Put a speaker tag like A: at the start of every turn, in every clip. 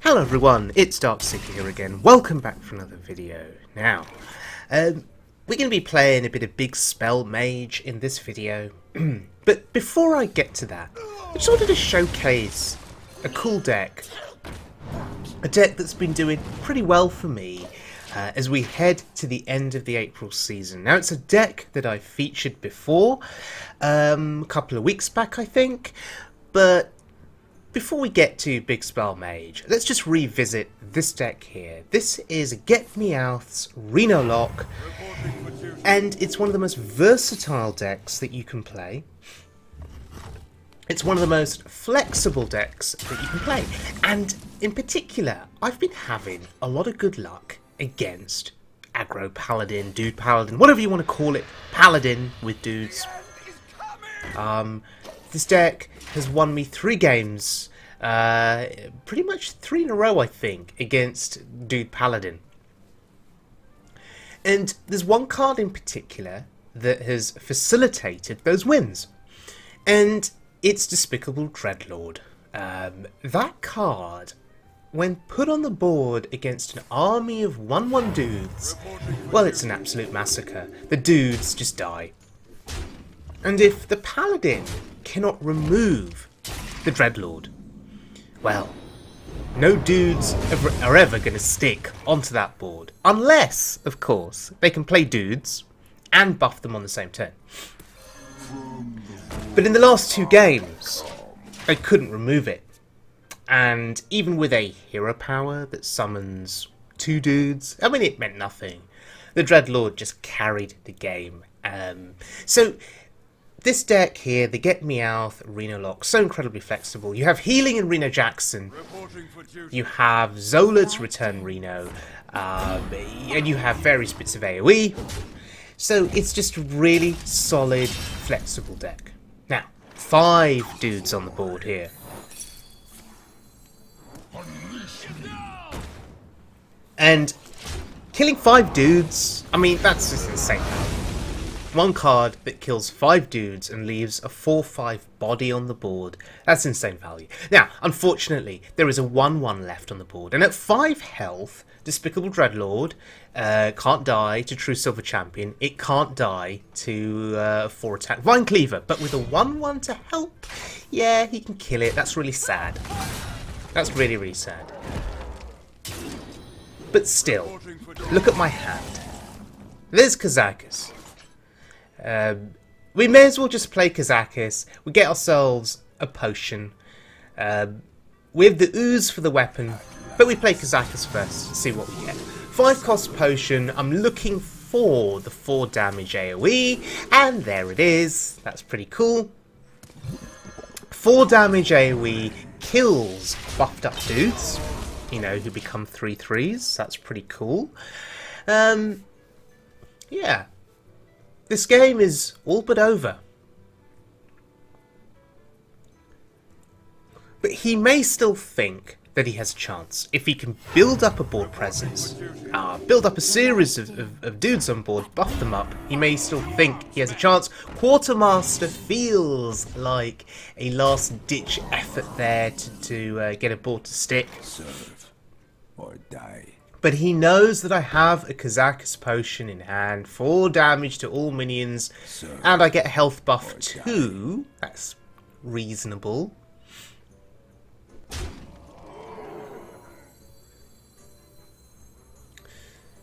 A: Hello everyone, it's Darkseeker here again. Welcome back for another video. Now, we're going to be playing a bit of Big Spell Mage in this video. But before I get to that, I just wanted to showcase a cool deck. A deck that's been doing pretty well for me as we head to the end of the April season. Now, it's a deck that I featured before, a couple of weeks back I think, but before we get to Big Spell Mage, let's just revisit this deck here. This is Get Meowth's Reno Lock, and it's one of the most versatile decks that you can play. It's one of the most flexible decks that you can play, and in particular, I've been having a lot of good luck against aggro paladin, dude paladin, whatever you want to call it, paladin with dudes. This deck has won me 3 games, pretty much 3 in a row I think, against dude paladin. And there's one card in particular that has facilitated those wins, and it's Despicable Dreadlord. That card, when put on the board against an army of 1/1 dudes, well, it's an absolute massacre. The dudes just die. And if the paladin cannot remove the Dreadlord, well, no dudes are ever going to stick onto that board. Unless, of course, they can play dudes and buff them on the same turn. But in the last 2 games, they couldn't remove it. And even with a hero power that summons 2 dudes, I mean, it meant nothing. The Dreadlord just carried the game. So this deck here, the Get Meowth Reno Lock, so incredibly flexible. You have healing in Reno Jackson, you have Zola to return Reno, and you have various bits of AoE. So it's just a really solid, flexible deck. Now, 5 dudes on the board here. And killing 5 dudes, I mean, that's just insane. One card that kills 5 dudes and leaves a 4/5 body on the board. That's insane value. Now, unfortunately, there is a 1/1 left on the board, and at 5 health, Despicable Dreadlord can't die to True Silver Champion. It can't die to 4 attack Vine Cleaver, but with a 1/1 to help, yeah, he can kill it. That's really sad. That's really, really sad. But still, look at my hand. There's Kazakis. We may as well just play Kazakis. We get ourselves a potion. We have the ooze for the weapon, but we play Kazakis first to see what we get. 5 cost potion. I'm looking for the 4 damage AoE, and there it is. That's pretty cool. 4 damage AoE kills buffed up dudes, you know, who become 3/3s. That's pretty cool. Yeah. This game is all but over. But he may still think that he has a chance. If he can build up a board presence, build up a series of dudes on board, buff them up, he may still think he has a chance. Quartermaster feels like a last-ditch effort there to get a board to stick.
B: Serve or die.
A: But he knows that I have a Kazakis potion in hand, 4 damage to all minions, and I get a health buff too. That's reasonable.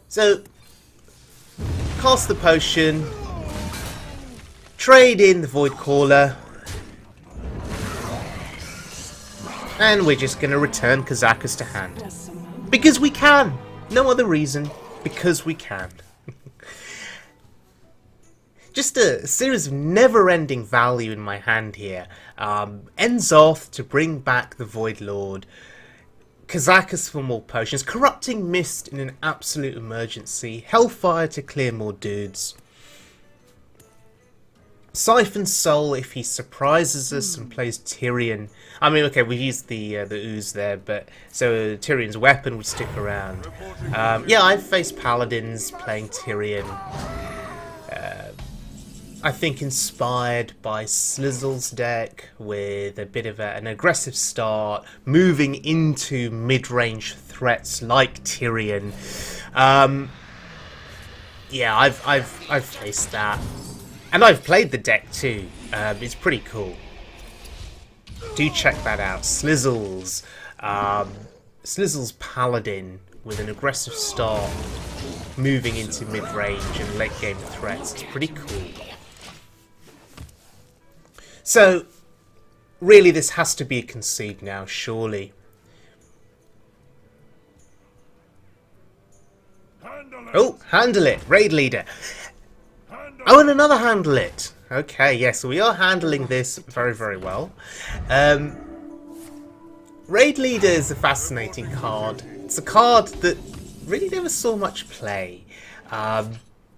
A: So, cast the potion, trade in the Void Caller, and we're just going to return Kazakis to hand. Because we can! No other reason, because we can. Just a series of never-ending value in my hand here. Enzoth to bring back the Void Lord. Kazakis for more potions. Corrupting Mist in an absolute emergency. Hellfire to clear more dudes. Siphon Soul if he surprises us and plays Tyrion. I mean, okay, we've used the ooze there, but so Tyrion's weapon would stick around. Yeah, I've faced paladins playing Tyrion. I think, inspired by Slizzle's deck, with a bit of an aggressive start, moving into mid-range threats like Tyrion. Yeah, I've faced that, and I've played the deck too. It's pretty cool. Do check that out. Slizzle's Paladin with an aggressive start, moving into mid-range and late-game threats. It's pretty cool. So, really, this has to be a concede now, surely. Oh, handle it, raid leader. Oh, and another handle it. Okay, yes, we are handling this very, very well. Raid leader is a fascinating card. It's a card that really never saw much play.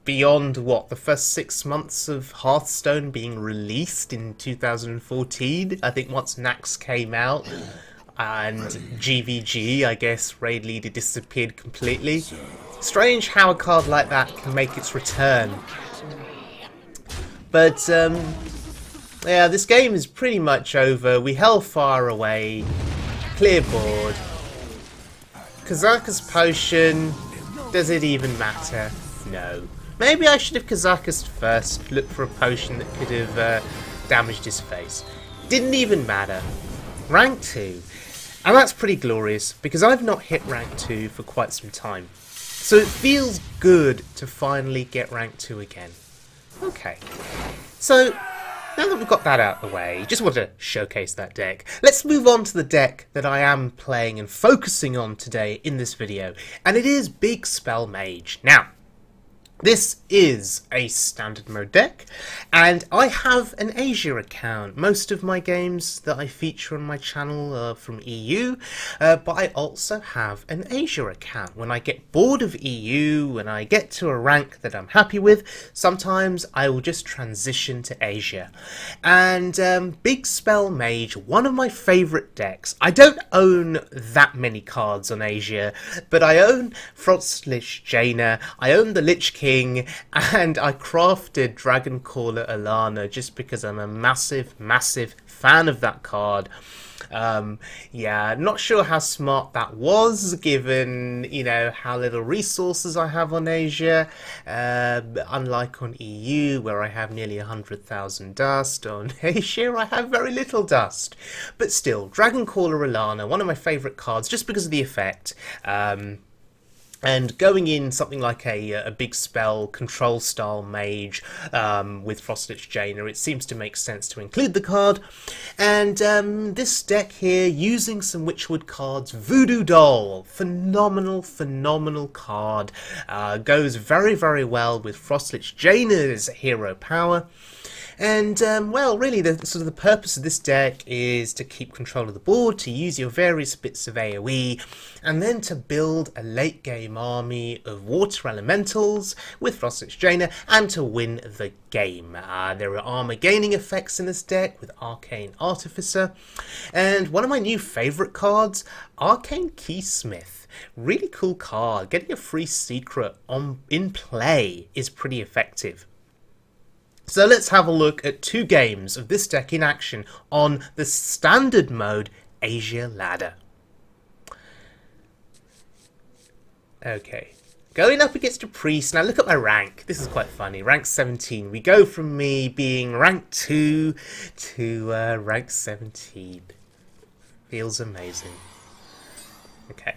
A: Beyond, what, the first 6 months of Hearthstone being released in 2014? I think once Nax came out and GVG, I guess, Raid Leader disappeared completely. Strange how a card like that can make its return. But, yeah, this game is pretty much over. We hellfire away. Clear board. Kazakus Potion. Does it even matter? No. Maybe I should have Kazakus first. Look for a potion that could have damaged his face. Didn't even matter. Rank 2. And that's pretty glorious, because I've not hit rank 2 for quite some time. So it feels good to finally get rank 2 again. Okay. So, now that we've got that out of the way, just want to showcase that deck. Let's move on to the deck that I am playing and focusing on today in this video. And it is Big Spell Mage. Now, this is a standard mode deck, and I have an Asia account. Most of my games that I feature on my channel are from EU, but I also have an Asia account. When I get bored of EU, when I get to a rank that I'm happy with, sometimes I will just transition to Asia. And Big Spell Mage, one of my favourite decks. I don't own that many cards on Asia, but I own Frostlich Jaina, I own the Lich King, and I crafted Dragoncaller Alana just because I'm a massive, massive fan of that card. Yeah, not sure how smart that was, given, you know, how little resources I have on Asia. Unlike on EU, where I have nearly 100,000 dust, on Asia I have very little dust. But still, Dragoncaller Alana, one of my favourite cards, just because of the effect. And going in something like a big spell control style mage with Frostlich Jaina, it seems to make sense to include the card. And this deck here, using some Witchwood cards, Voodoo Doll, phenomenal, phenomenal card. Goes very, very well with Frostlich Jaina's hero power. And, well, really, the purpose of this deck is to keep control of the board, to use your various bits of AoE, and then to build a late-game army of water elementals with Frostlich Jaina, and to win the game. There are armor-gaining effects in this deck with Arcane Artificer, and one of my new favourite cards, Arcane Keysmith. Really cool card. Getting a free secret in play is pretty effective. So let's have a look at 2 games of this deck in action on the standard mode Asia ladder. Okay, going up against a priest. Now look at my rank. This is quite funny. Rank 17. We go from me being rank 2 to rank 17. Feels amazing. Okay.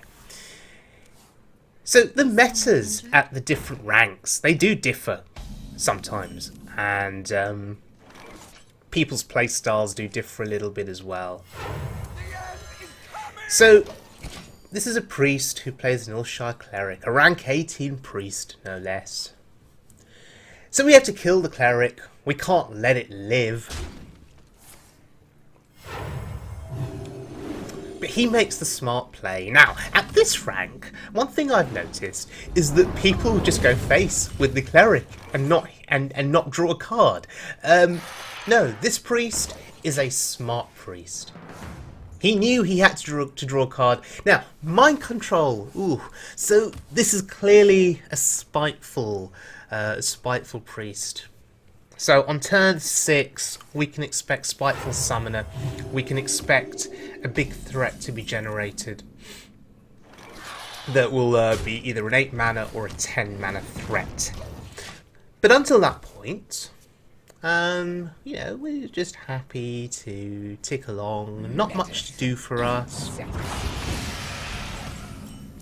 A: So the metas at the different ranks, they do differ sometimes. And people's playstyles do differ a little bit as well. So, this is a priest who plays an Ulshire cleric, a rank 18 priest, no less. So we have to kill the cleric, we can't let it live. But he makes the smart play. Now, at this rank, one thing I've noticed is that people just go face with the cleric and not draw a card. No, this priest is a smart priest. He knew he had to draw a card. Now, mind control. Ooh, so this is clearly a spiteful priest. So on turn 6, we can expect Spiteful Summoner. We can expect a big threat to be generated that will be either an 8 mana or a 10 mana threat. But until that point, you know, we're just happy to tick along. Not much to do for us.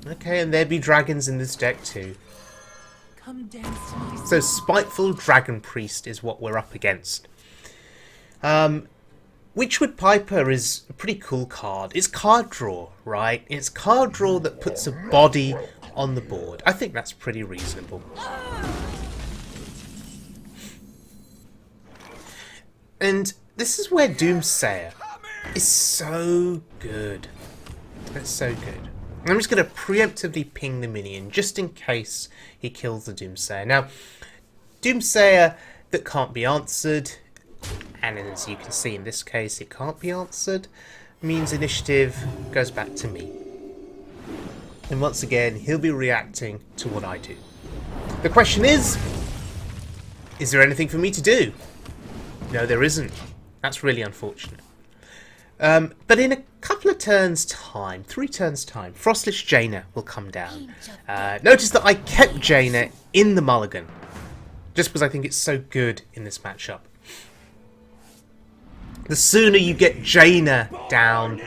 A: Okay, and there be dragons in this deck too. So Spiteful Dragon Priest is what we're up against. Witchwood Piper is a pretty cool card. It's card draw, right? It's card draw that puts a body on the board. I think that's pretty reasonable. And this is where Doomsayer is so good. It's so good. I'm just going to preemptively ping the minion just in case he kills the Doomsayer. Now, Doomsayer that can't be answered, and as you can see in this case it can't be answered, means initiative goes back to me. And once again, he'll be reacting to what I do. The question is there anything for me to do? No, there isn't. That's really unfortunate. But in a couple of turns' time, 3 turns' time, Frostless Jaina will come down. Notice that I kept Jaina in the mulligan, just because I think it's so good in this matchup. The sooner you get Jaina down...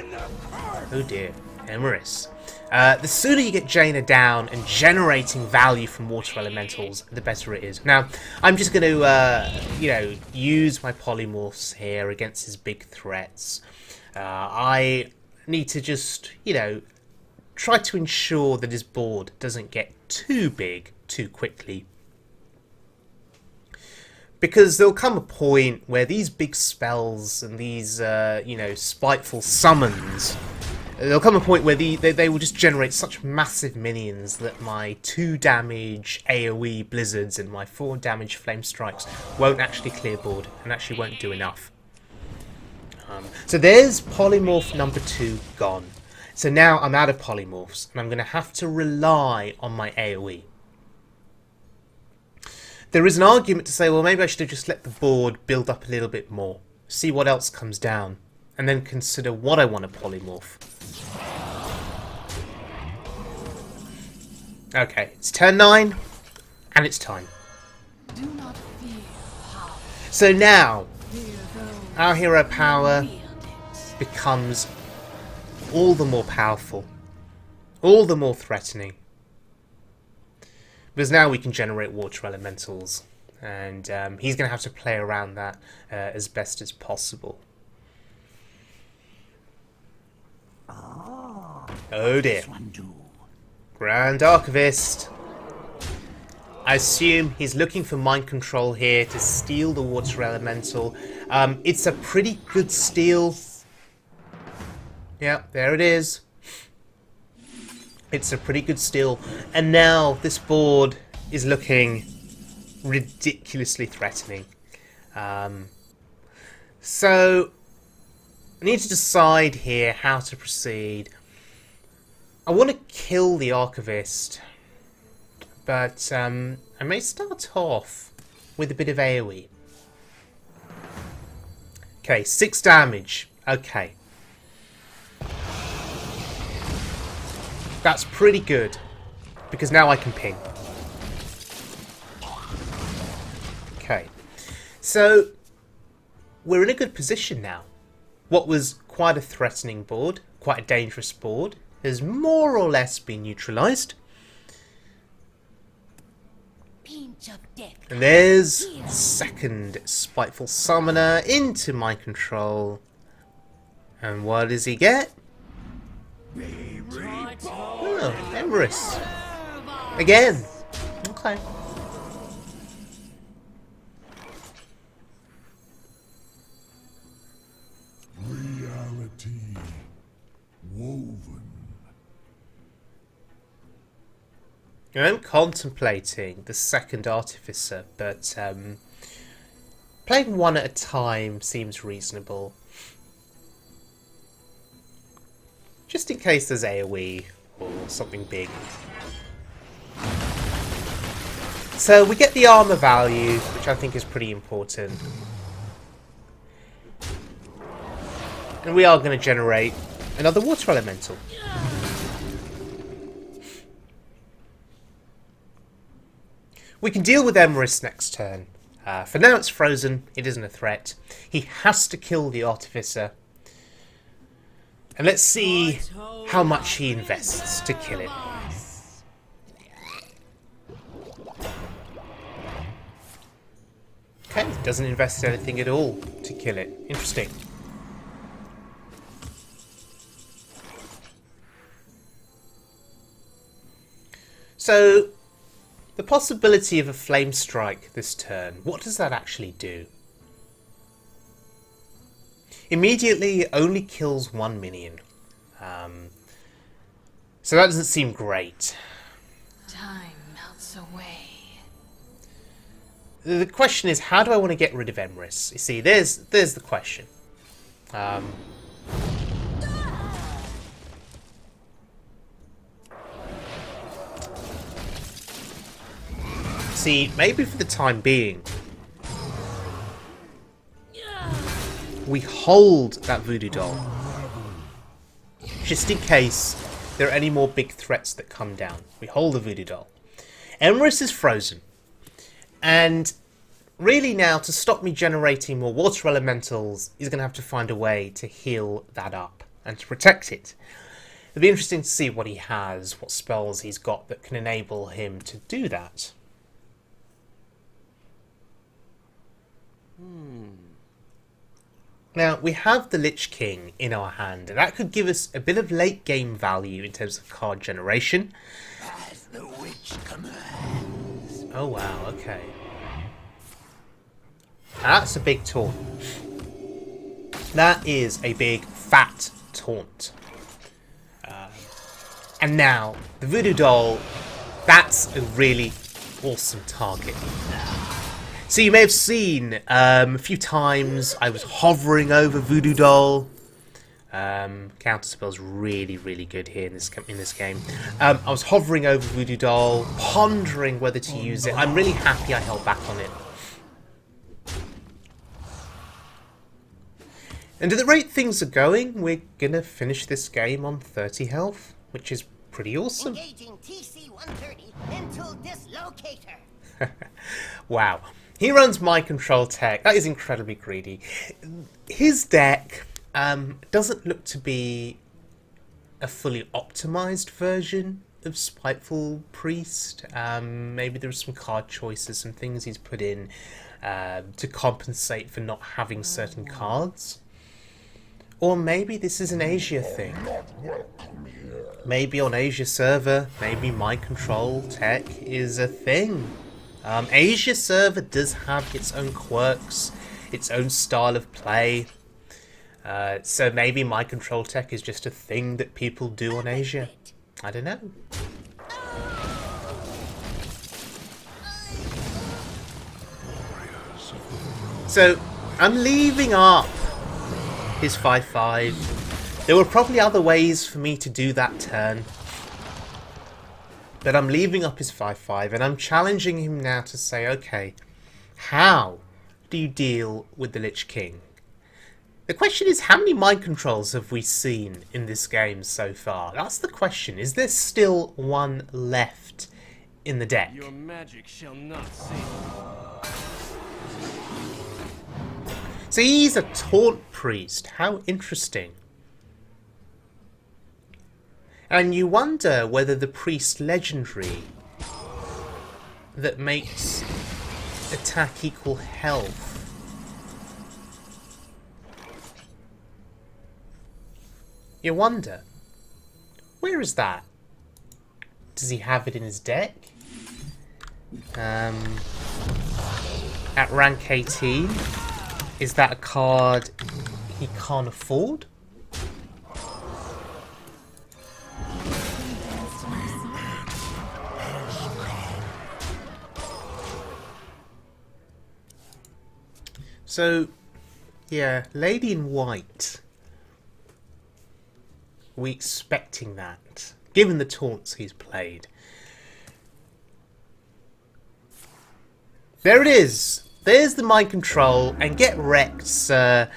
A: Oh dear, Emeris. The sooner you get Jaina down and generating value from water elementals, the better it is. Now, I'm just going to, you know, use my polymorphs here against his big threats. I need to just, you know, try to ensure that his board doesn't get too big too quickly. Because there'll come a point where these big spells and these, you know, spiteful summons, there'll come a point where they will just generate such massive minions that my 2 damage AoE blizzards and my 4 damage flame strikes won't actually clear board and actually won't do enough. So there's polymorph number 2 gone. So now I'm out of polymorphs and I'm going to have to rely on my AoE. There is an argument to say, well, maybe I should have just let the board build up a little bit more, see what else comes down, and then consider what I want to polymorph. Okay, it's turn 9, and it's time. So now, our hero power becomes all the more powerful, all the more threatening. Because now we can generate water elementals, and he's going to have to play around that as best as possible. Oh dear. Grand Archivist. I assume he's looking for mind control here to steal the water elemental. It's a pretty good steal. Yeah, there it is. It's a pretty good steal. And now this board is looking ridiculously threatening. So I need to decide here how to proceed. I want to kill the Archivist, but I may start off with a bit of AoE. Okay, 6 damage. Okay. That's pretty good, because now I can ping. Okay. So, we're in a good position now. What was quite a threatening board, quite a dangerous board, has more or less been neutralised. And there's second Spiteful Summoner into my control. And what does he get? Oh, Emeris. Again. Okay.
B: Reality woven.
A: I'm contemplating the second Artificer, but playing one at a time seems reasonable. Just in case there's AoE or something big. So we get the armor value, which I think is pretty important. And we are going to generate another water elemental. We can deal with Emerus next turn. For now it's frozen, it isn't a threat. He has to kill the Artificer. And let's see how much he invests to kill it. Okay, doesn't invest anything at all to kill it. Interesting. So, the possibility of a flame strike this turn, what does that actually do? Immediately, it only kills one minion. So that doesn't seem great.
C: Time melts away.
A: The question is, how do I want to get rid of Emerus? You see, there's the question. See, maybe for the time being, we hold that voodoo doll, just in case there are any more big threats that come down. We hold the voodoo doll. Emerus is frozen, and really now, to stop me generating more water elementals, he's going to have to find a way to heal that up and to protect it. It'll be interesting to see what he has, what spells he's got that can enable him to do that. Now, we have the Lich King in our hand, and that could give us a bit of late game value in terms of card generation.
B: As the witch commands.
A: Oh wow, okay. That's a big taunt. That is a big, fat taunt. And now, the Voodoo Doll, that's a really awesome target. So you may have seen a few times I was hovering over Voodoo Doll. Counterspell's really, really good here in this game. I was hovering over Voodoo Doll, pondering whether to use it. I'm really happy I held back on it. And at the rate things are going, we're gonna finish this game on 30 health, which is pretty awesome.
D: Engaging TC-130 into dislocator.
A: Wow. He runs Mind Control Tech. That is incredibly greedy. His deck doesn't look to be a fully optimized version of Spiteful Priest. Maybe there's some card choices, some things he's put in to compensate for not having certain cards. Or maybe this is an Asia thing. Maybe on Asia server, maybe Mind Control Tech is a thing. Asia server does have its own quirks, its own style of play. So maybe Mind Control Tech is just a thing that people do on Asia. I don't know. So I'm leaving up his 5/5. There were probably other ways for me to do that turn. But I'm leaving up his 5/5 and I'm challenging him now to say, okay, how do you deal with the Lich King? The question is, how many mind controls have we seen in this game so far? That's the question. Is there still one left in the deck?
E: Your magic shall not save.
A: So he's a taunt priest. How interesting. And you wonder whether the priest legendary that makes attack equal health you wonder, where is that? Does he have it in his deck? At rank 18, is that a card he can't afford? So, yeah, Lady in White. Are we expecting that, given the taunts he's played? There it is. There's the mind control, and get wrecked, sir.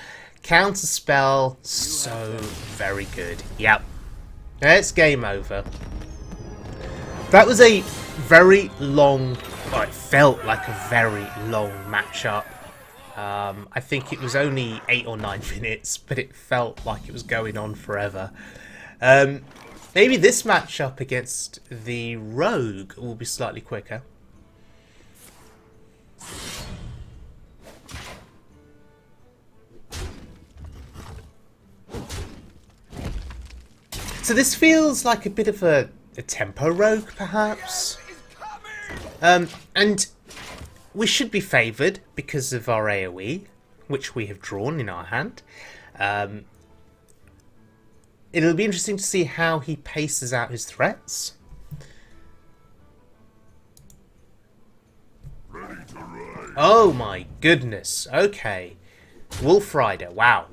A: Counter spell, so very good. Yep. It's game over. That was a very long, well, it felt like a very long matchup. I think it was only 8 or 9 minutes, but it felt like it was going on forever. Maybe this matchup against the Rogue will be slightly quicker. So this feels like a bit of a tempo rogue, perhaps. And we should be favoured because of our AoE, which we have drawn in our hand. It'll be interesting to see how he paces out his threats. Oh my goodness, okay. Wolf Rider, wow.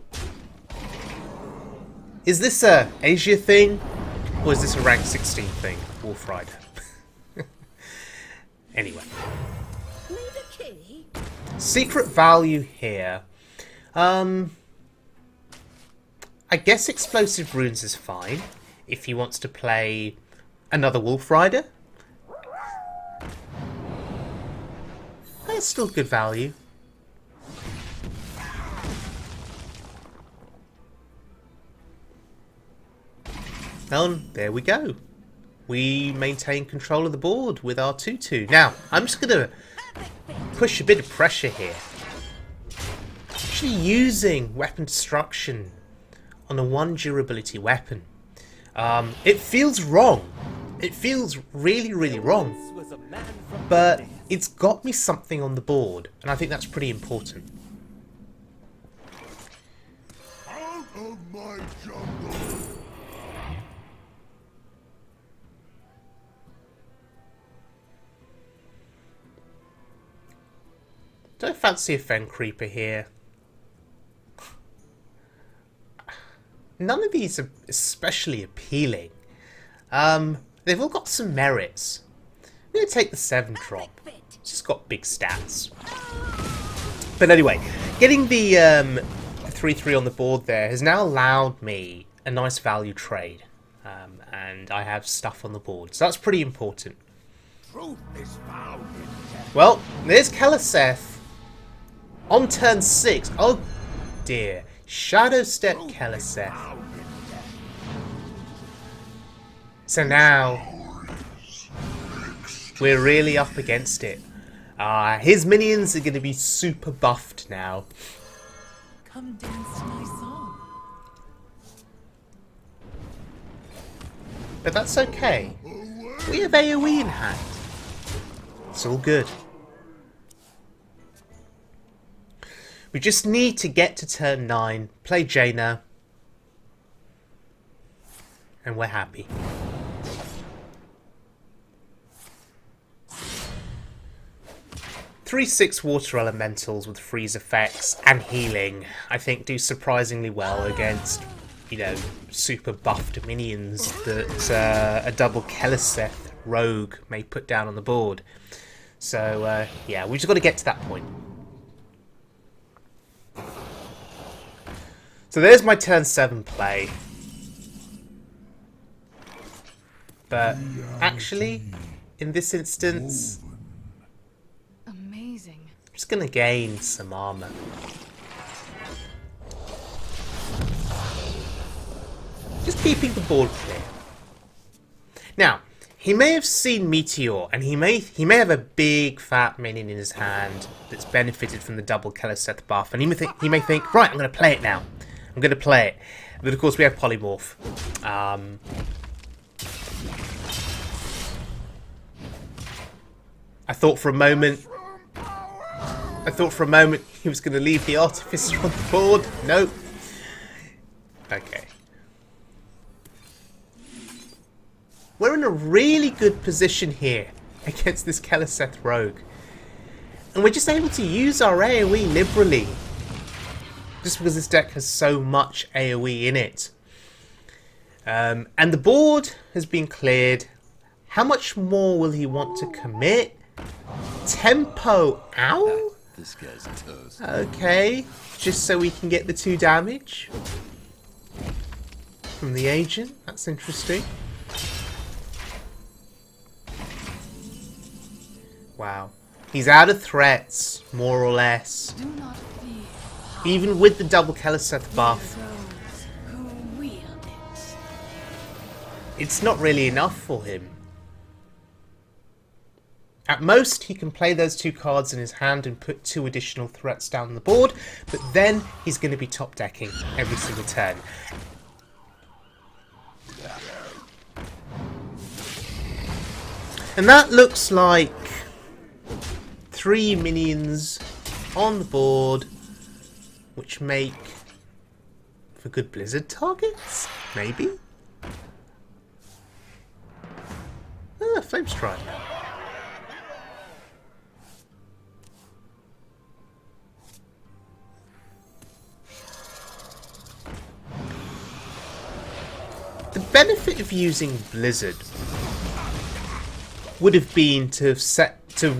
A: Is this a Asia thing, or is this a rank 16 thing, Wolf Rider? Anyway. Secret value here. I guess Explosive Runes is fine, if he wants to play another Wolf Rider. That's still good value. And there we go. We maintain control of the board with our 2-2. Now, I'm just going to push a bit of pressure here. Actually using Weapon Destruction on a 1 durability weapon. It feels wrong. It feels really, really wrong. But it's got me something on the board, and I think that's pretty important.
B: Out of my jungle.
A: Don't fancy a Fen Creeper here. None of these are especially appealing. They've all got some merits. I'm going to take the 7 drop. It's just got big stats. But anyway, getting the 3-3 on the board there has now allowed me a nice value trade. And I have stuff on the board. So that's pretty important.
B: Truth is found in death.
A: Well, there's Keleseth. On turn 6, oh dear, Shadow Step Keleseth. So now, we're really up against it. His minions are going to be super buffed now.
C: Come dance to my song.
A: But that's okay. We have AoE in hand. It's all good. We just need to get to turn 9, play Jaina, and we're happy. Three 6 water elementals with freeze effects and healing, I think, do surprisingly well against, you know, super buffed minions that a double Keleseth rogue may put down on the board. So, yeah, we just got to get to that point. So there's my turn 7 play. But actually, in this instance,
C: Amazing.
A: I'm just going to gain some armor. Just keeping the board clear. Now, he may have seen Meteor, and he may have a big fat minion in his hand that's benefited from the double Keleseth buff, and he may think, right, I'm going to play it now. I'm going to play it. But of course we have Polymorph. I thought for a moment he was going to leave the Artificer on the board. Nope. Okay. We're in a really good position here against this Keleseth rogue. And we're just able to use our AoE liberally. Just because this deck has so much AoE in it. And the board has been cleared. How much more will he want to commit? Tempo Owl?
B: This guy's toast.
A: Okay, just so we can get the 2 damage from the agent. That's interesting. Wow. He's out of threats, more or less.
C: Do not fear
A: Even with the double Keleseth buff,
C: those who wield it.
A: it's not really enough for him. At most, he can play those 2 cards in his hand and put 2 additional threats down the board, but then he's going to be top decking every single turn. And that looks like 3 minions on the board, which make for good Blizzard targets, maybe? Ah, Flame Strike. The benefit of using Blizzard would have been to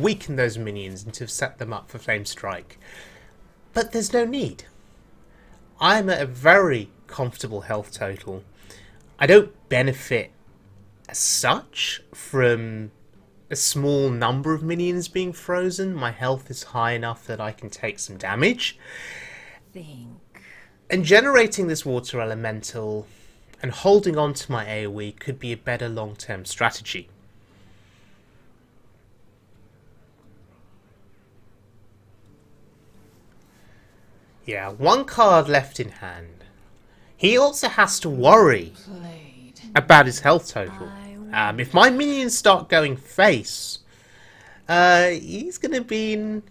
A: weaken those minions and to have set them up for Flame Strike. But there's no need. I'm at a very comfortable health total. I don't benefit as such from a small number of minions being frozen. My health is high enough that I can take some damage. And generating this water elemental and holding on to my AoE could be a better long-term strategy. Yeah, 1 card left in hand. He also has to worry about his health total. If my minions start going face, he's gonna be in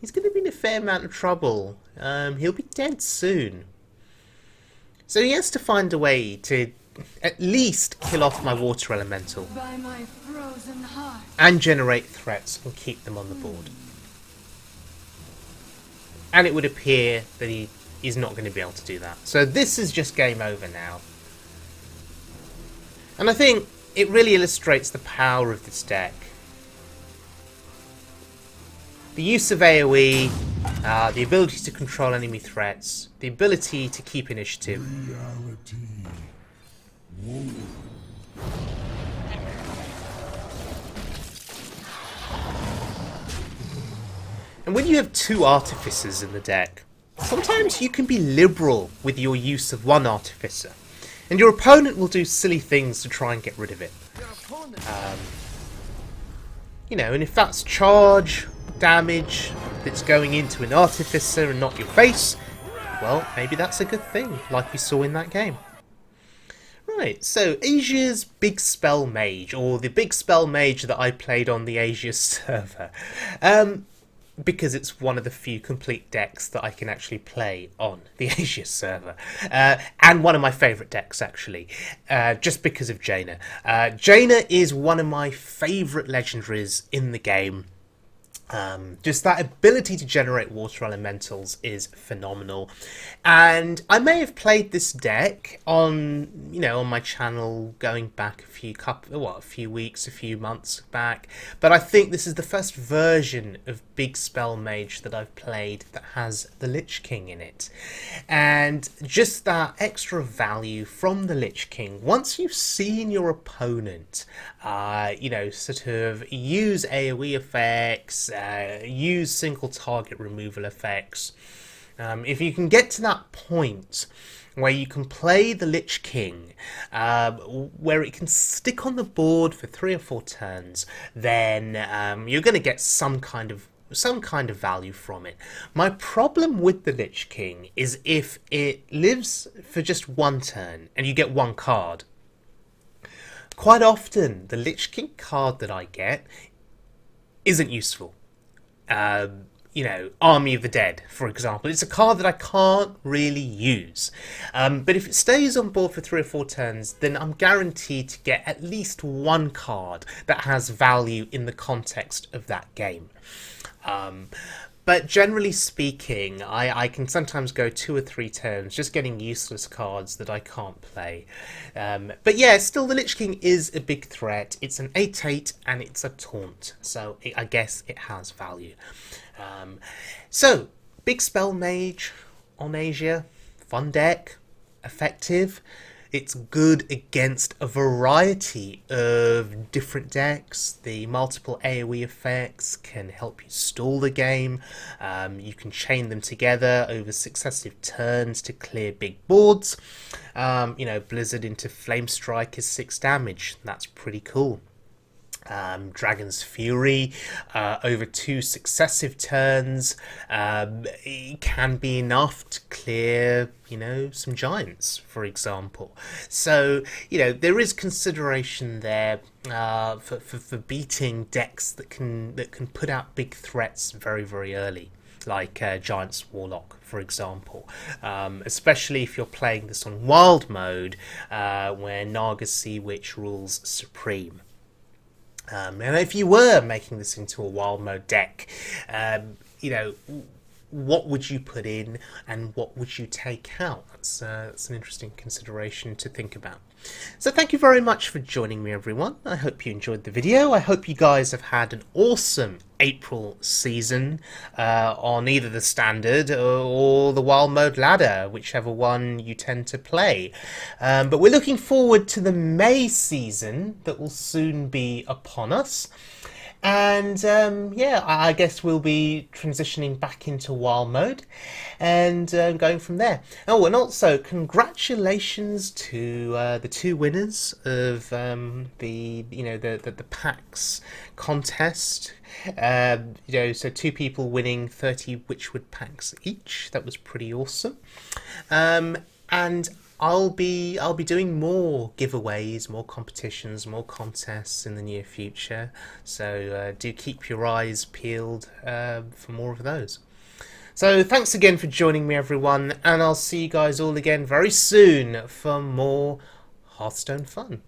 A: a fair amount of trouble. He'll be dead soon. So he has to find a way to at least kill off my water elemental
C: By my frozen heart.
A: and generate threats and keep them on the board. And it would appear that he's not going to be able to do that. So this is just game over now. And I think it really illustrates the power of this deck. The use of AoE, the ability to control enemy threats, the ability to keep initiative.
B: Reality.
A: And when you have 2 artificers in the deck, sometimes you can be liberal with your use of 1 artificer, and your opponent will do silly things to try and get rid of it. You know, and if that's charge, damage that's going into an artificer and not your face, well, maybe that's a good thing, like we saw in that game. Right, so Asia's Big Spell Mage, or the Big Spell Mage that I played on the Asia server. Because it's one of the few complete decks that I can actually play on the Asia server. And one of my favourite decks, actually, just because of Jaina. Jaina is one of my favourite legendaries in the game. Just that ability to generate water elementals is phenomenal, and I may have played this deck on my channel going back a few weeks, a few months back, but I think this is the first version of Big Spell Mage that I've played that has the Lich King in it, and just that extra value from the Lich King. Once you've seen your opponent sort of use AoE effects, use single target removal effects, if you can get to that point where you can play the Lich King, where it can stick on the board for 3 or 4 turns, then you're going to get some kind of value from it. My problem with the Lich King is if it lives for just 1 turn and you get 1 card. Quite often, the Lich King card that I get isn't useful. Army of the Dead, for example. It's a card that I can't really use. But if it stays on board for 3 or 4 turns, then I'm guaranteed to get at least 1 card that has value in the context of that game. But generally speaking, I can sometimes go 2 or 3 turns just getting useless cards that I can't play. But yeah, still the Lich King is a big threat. It's an 8/8 and it's a taunt, so I guess it has value. So, big spell mage on Asia, fun deck, effective. It's good against a variety of different decks. The multiple AoE effects can help you stall the game. You can chain them together over successive turns to clear big boards. You know, Blizzard into Flame Strike is 6 damage. That's pretty cool. Dragon's Fury over 2 successive turns, it can be enough to clear, you know, some giants, for example. So, you know, there is consideration there for beating decks that can put out big threats very, very early, like Giant's Warlock, for example. Especially if you're playing this on wild mode, where Naga Sea Witch rules supreme. And if you were making this into a wild mode deck, you know, what would you put in and what would you take out? That's an interesting consideration to think about. So thank you very much for joining me, everyone. I hope you enjoyed the video. I hope you guys have had an awesome April season on either the standard or the wild mode ladder, whichever one you tend to play. But we're looking forward to the May season that will soon be upon us. And yeah, I guess we'll be transitioning back into wild mode and going from there. Oh, and also congratulations to the 2 winners of the PAX contest. You know, so 2 people winning 30 Witchwood packs each. That was pretty awesome. And I'll be doing more giveaways, more competitions, more contests in the near future. So do keep your eyes peeled for more of those. So thanks again for joining me, everyone, and I'll see you guys all again very soon for more Hearthstone fun.